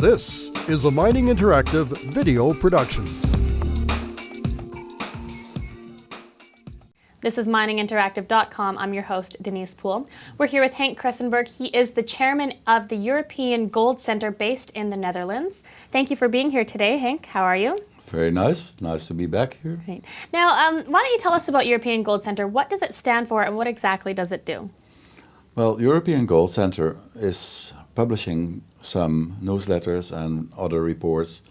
This is a Mining Interactive video production. This is mininginteractive.com. I'm your host, Denise Poole. We're here with Henk Krasenburg. He is the chairman of the European Gold Center based in the Netherlands. Thank you for being here today, Henk. How are you? Very nice. Nice to be back here. Great. Now, why don't you tell us about European Gold Center? What does it stand for and what exactly does it do? Well, European Gold Center is publishing some newsletters and other reports.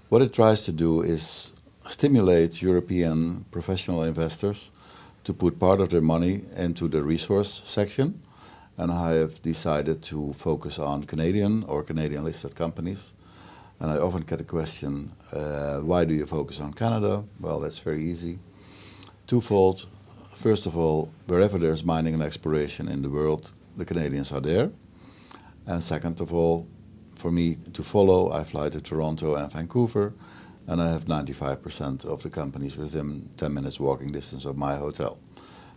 What it tries to do is stimulate European professional investors to put part of their money into the resource section. And I have decided to focus on Canadian or Canadian listed companies. And I often get the question, why do you focus on Canada? Well, that's very easy. Twofold. First of all, wherever there's mining and exploration in the world, the Canadians are there. And second of all, for me to follow, I fly to Toronto and Vancouver, and I have 95% of the companies within 10 minutes walking distance of my hotel.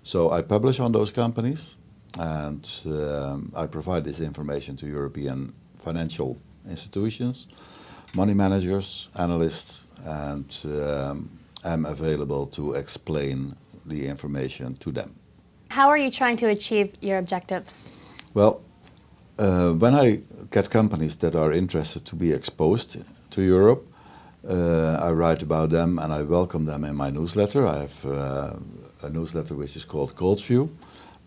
So I publish on those companies, and I provide this information to European financial institutions, money managers, analysts, and am available to explain the information to them. How are you trying to achieve your objectives? Well, when I get companies that are interested to be exposed to Europe, I write about them and I welcome them in my newsletter. I have a newsletter which is called Gold View,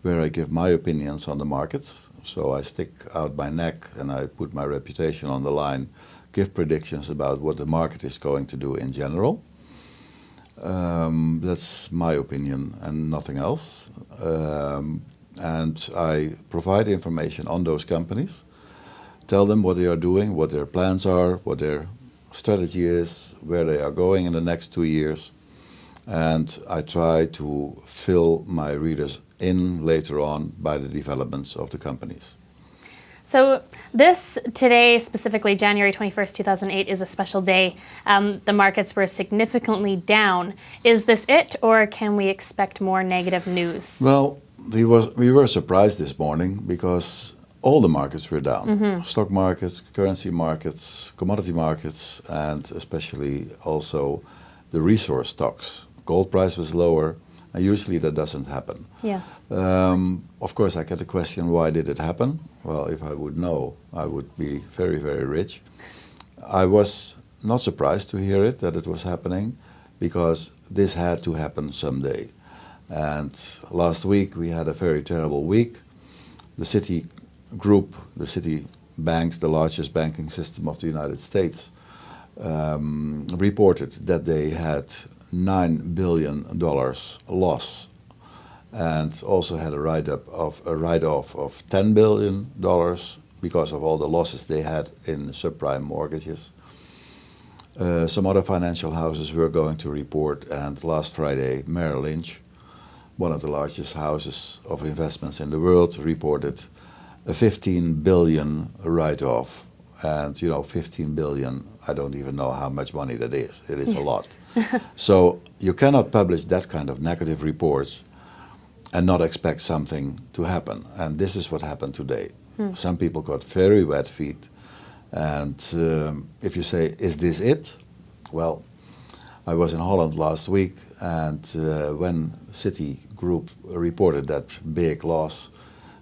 where I give my opinions on the markets. So I stick out my neck and I put my reputation on the line, give predictions about what the market is going to do in general. That's my opinion and nothing else. And I provide information on those companies, tell them what they are doing, what their plans are, what their strategy is, where they are going in the next 2 years. And I try to fill my readers in later on by the developments of the companies. So this today, specifically January 21st, 2008, is a special day. The markets were significantly down. Is this it, or can we expect more negative news? Well, we were surprised this morning because all the markets were down. Mm-hmm. Stock markets, currency markets, commodity markets, and especially also the resource stocks. Gold price was lower, and usually that doesn't happen. Yes. Of course, I get the question, why did it happen? Well, if I would know, I would be very, very rich. I was not surprised to hear it, that it was happening, because this had to happen someday. And last week we had a very terrible week. The Citi Group, the Citi banks, the largest banking system of the United States, reported that they had $9 billion loss, and also had a write-off of $10 billion because of all the losses they had in subprime mortgages. Some other financial houses were going to report, and last Friday Merrill Lynch, one of the largest houses of investments in the world, reported a 15 billion write-off. And 15 billion, I don't even know how much money that is. It is a lot. So you cannot publish that kind of negative reports and not expect something to happen. And this is what happened today. Some people got very wet feet. And if you say, is this it? Well, I was in Holland last week, and when Citi Group reported that big loss,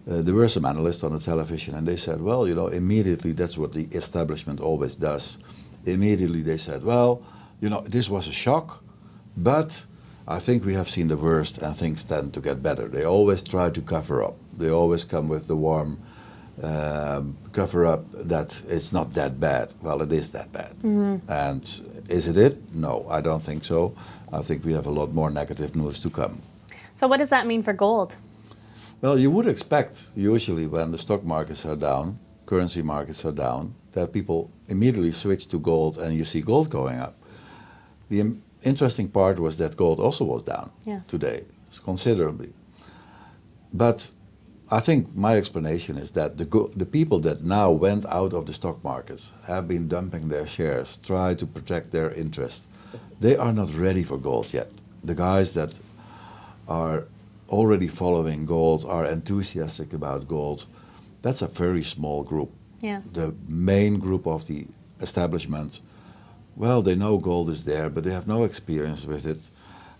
there were some analysts on the television, and they said, well, immediately that's what the establishment always does. Immediately they said, well, this was a shock, but I think we have seen the worst and things tend to get better. They always try to cover up. They always come with the warm cover up that it's not that bad. Well, it is that bad. Mm-hmm. And is it? No, I don't think so. I think we have a lot more negative news to come. So what does that mean for gold? Well, you would expect, usually when the stock markets are down, currency markets are down, that people immediately switch to gold and you see gold going up. The interesting part was that gold also was down today, considerably. But I think my explanation is that the people that now went out of the stock markets have been dumping their shares, try to protect their interest. They are not ready for gold yet. The guys that are already following gold, are enthusiastic about gold, that's a very small group. Yes. The main group of the establishment, well, they know gold is there, but they have no experience with it.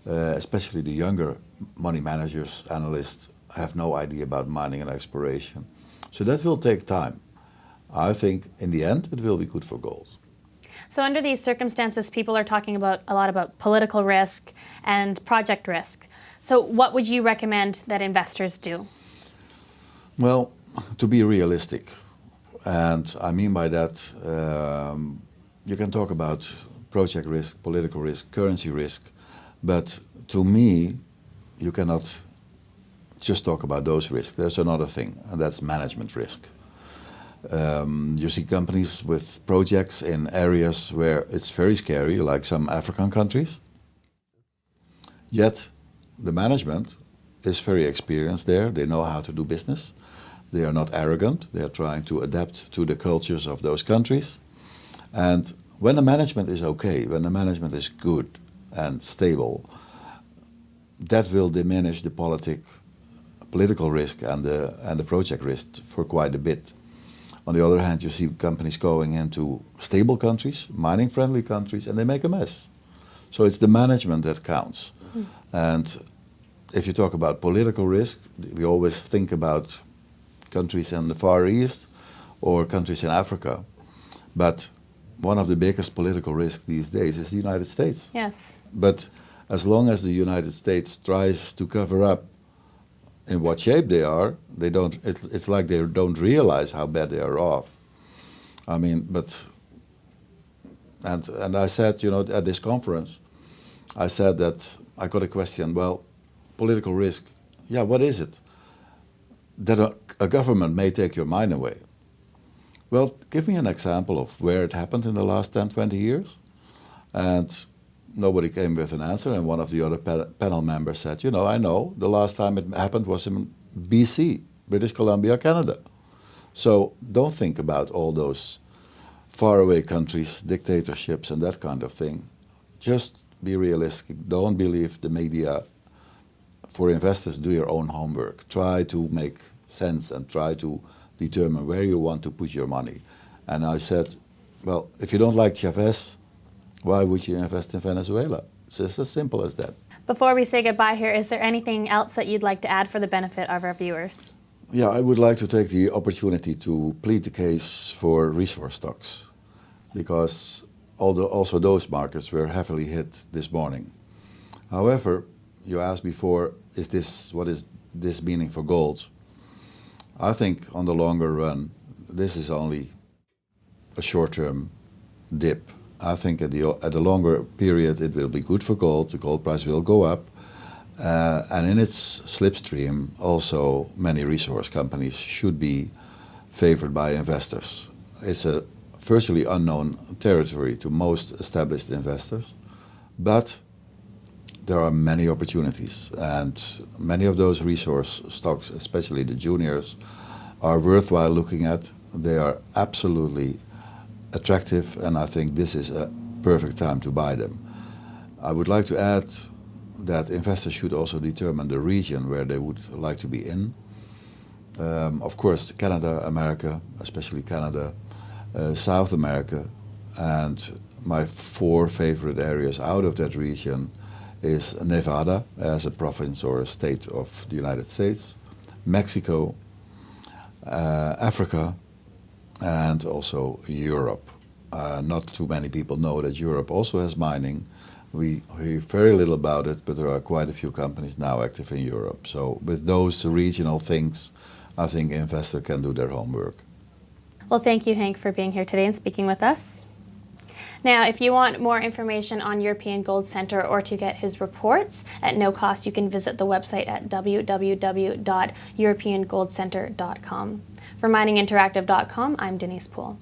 Especially the younger money managers, analysts, have no idea about mining and exploration. So that will take time. I think in the end it will be good for gold. So under these circumstances, people are talking a lot about political risk and project risk. So what would you recommend that investors do? Well, to be realistic. And I mean by that, you can talk about project risk, political risk, currency risk, but to me, you cannot just talk about those risks. There's another thing, and that's management risk. You see companies with projects in areas where it's very scary, like some African countries. Yet, the management is very experienced there. They know how to do business. They are not arrogant. They are trying to adapt to the cultures of those countries. And when the management is okay, when the management is good and stable, that will diminish the political risk and the project risk for quite a bit. On the other hand, you see companies going into stable countries, mining-friendly countries, and they make a mess. So it's the management that counts. Mm. And if you talk about political risk, we always think about countries in the Far East or countries in Africa. But one of the biggest political risks these days is the United States. Yes. But as long as the United States tries to cover up in what shape they are, they don't. It's like they don't realize how bad they are off. I mean, and I said, at this conference, I said that I got a question. Well, political risk. Yeah, what is it? That a government may take your mine away. Well, give me an example of where it happened in the last 10, 20 years. And nobody came with an answer, and one of the other panel members said, I know, the last time it happened was in BC, British Columbia, Canada. So don't think about all those faraway countries, dictatorships and that kind of thing. Just be realistic. Don't believe the media. For investors, do your own homework. Try to make sense and try to determine where you want to put your money. And I said, well, if you don't like Chavez, why would you invest in Venezuela? It's just as simple as that. Before we say goodbye here, is there anything else that you'd like to add for the benefit of our viewers? Yeah, I would like to take the opportunity to plead the case for resource stocks, because also those markets were heavily hit this morning. However, you asked before, what is this meaning for gold? I think on the longer run, this is only a short-term dip. I think at the longer period it will be good for gold. The gold price will go up, and in its slipstream also many resource companies should be favored by investors. It's a virtually unknown territory to most established investors, but there are many opportunities, and many of those resource stocks, especially the juniors, are worthwhile looking at. They are absolutely attractive, and I think this is a perfect time to buy them. I would like to add that investors should also determine the region where they would like to be in. Of course, Canada, America, especially Canada, South America, and my 4 favorite areas out of that region is Nevada as a province or a state of the United States, Mexico, Africa, and also Europe. Not too many people know that Europe also has mining. We hear very little about it, but there are quite a few companies now active in Europe. So with those regional things, I think investors can do their homework. Well, thank you, Henk, for being here today and speaking with us. Now, if you want more information on European Gold Center or to get his reports at no cost, you can visit the website at www.europeangoldcenter.com. For mininginteractive.com, I'm Denise Poole.